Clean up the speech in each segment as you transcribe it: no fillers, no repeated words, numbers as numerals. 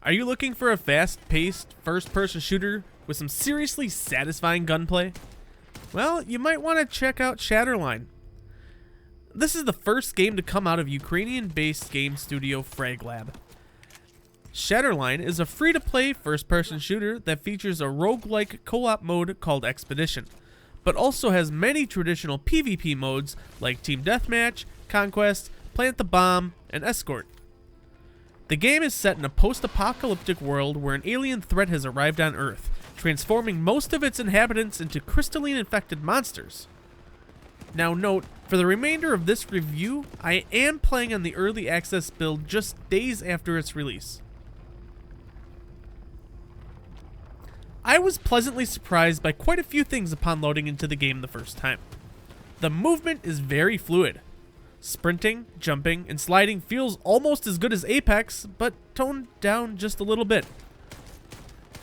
Are you looking for a fast-paced, first-person shooter with some seriously satisfying gunplay? Well, you might want to check out Shatterline. This is the first game to come out of Ukrainian-based game studio FragLab. Shatterline is a free-to-play first-person shooter that features a roguelike co-op mode called Expedition, but also has many traditional PvP modes like Team Deathmatch, Conquest, Plant the Bomb, and Escort. The game is set in a post-apocalyptic world where an alien threat has arrived on Earth, transforming most of its inhabitants into crystalline-infected monsters. Now note, for the remainder of this review, I am playing on the early access build just days after its release. I was pleasantly surprised by quite a few things upon loading into the game the first time. The movement is very fluid. Sprinting, jumping, and sliding feels almost as good as Apex, but toned down just a little bit.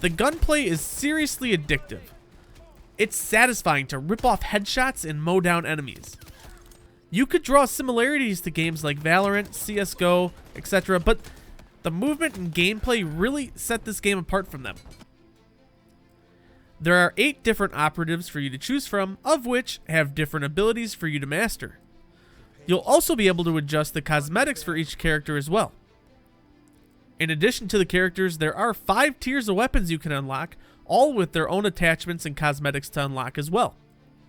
The gunplay is seriously addictive. It's satisfying to rip off headshots and mow down enemies. You could draw similarities to games like Valorant, CSGO, etc., but the movement and gameplay really set this game apart from them. There are 8 different operatives for you to choose from, of which have different abilities for you to master. You'll also be able to adjust the cosmetics for each character as well. In addition to the characters, there are 5 tiers of weapons you can unlock, all with their own attachments and cosmetics to unlock as well.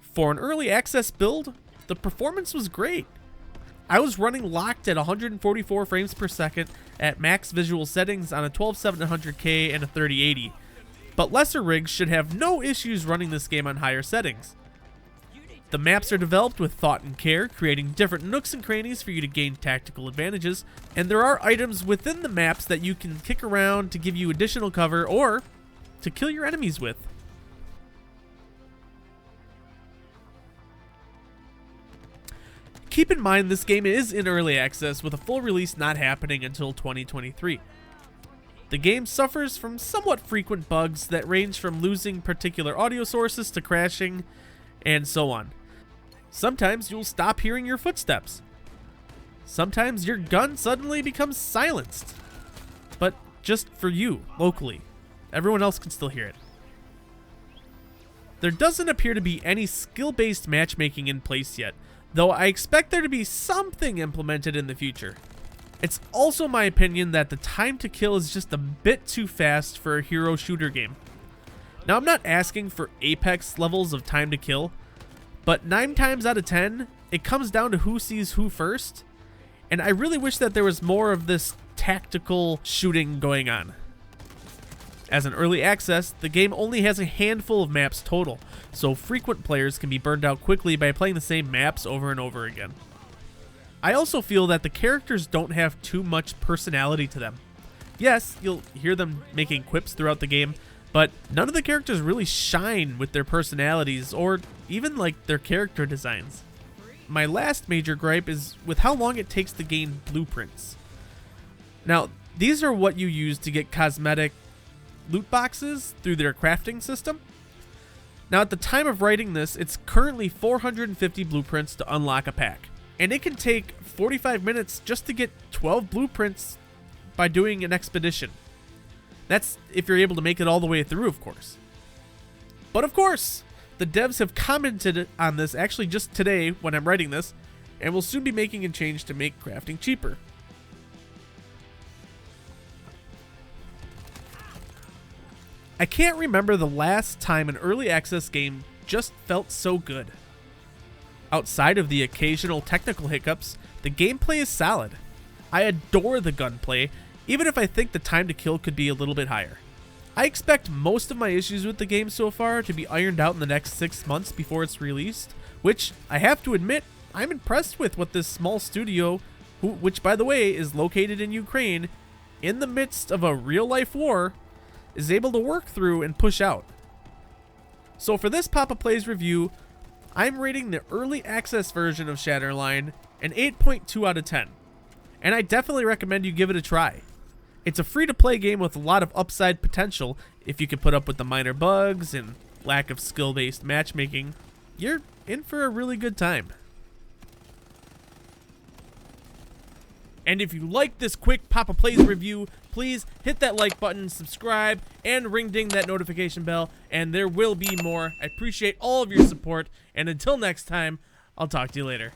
For an early access build, the performance was great. I was running locked at 144 frames per second at max visual settings on a 12700K and a 3080. But lesser rigs should have no issues running this game on higher settings. The maps are developed with thought and care, creating different nooks and crannies for you to gain tactical advantages, and there are items within the maps that you can kick around to give you additional cover or to kill your enemies with. Keep in mind this game is in early access with a full release not happening until 2023. The game suffers from somewhat frequent bugs that range from losing particular audio sources to crashing, and so on. Sometimes you'll stop hearing your footsteps. Sometimes your gun suddenly becomes silenced. But just for you, locally. Everyone else can still hear it. There doesn't appear to be any skill-based matchmaking in place yet, though I expect there to be something implemented in the future. It's also my opinion that the time to kill is just a bit too fast for a hero shooter game. Now, I'm not asking for Apex levels of time to kill, but 9 times out of 10, it comes down to who sees who first, and I really wish that there was more of this tactical shooting going on. As an early access, the game only has a handful of maps total, so frequent players can be burned out quickly by playing the same maps over and over again. I also feel that the characters don't have too much personality to them. Yes, you'll hear them making quips throughout the game, but none of the characters really shine with their personalities or even like their character designs. My last major gripe is with how long it takes to gain blueprints. Now, these are what you use to get cosmetic loot boxes through their crafting system. Now, at the time of writing this, it's currently 450 blueprints to unlock a pack. And it can take 45 minutes just to get 12 blueprints by doing an expedition. That's if you're able to make it all the way through, of course. But of course, the devs have commented on this actually just today when I'm writing this, and will soon be making a change to make crafting cheaper. I can't remember the last time an early access game just felt so good. Outside of the occasional technical hiccups, the gameplay is solid. I adore the gunplay, even if I think the time to kill could be a little bit higher. I expect most of my issues with the game so far to be ironed out in the next 6 months before it's released, which I have to admit, I'm impressed with what this small studio, which by the way is located in Ukraine, in the midst of a real-life war, is able to work through and push out. So for this Papa Plays review, I'm rating the early access version of Shatterline an 8.2 out of 10, and I definitely recommend you give it a try. It's a free-to-play game with a lot of upside potential. If you can put up with the minor bugs and lack of skill-based matchmaking, you're in for a really good time. And if you like this quick Papa Plays review, please hit that like button, subscribe, and ring ding that notification bell, and there will be more. I appreciate all of your support, and until next time, I'll talk to you later.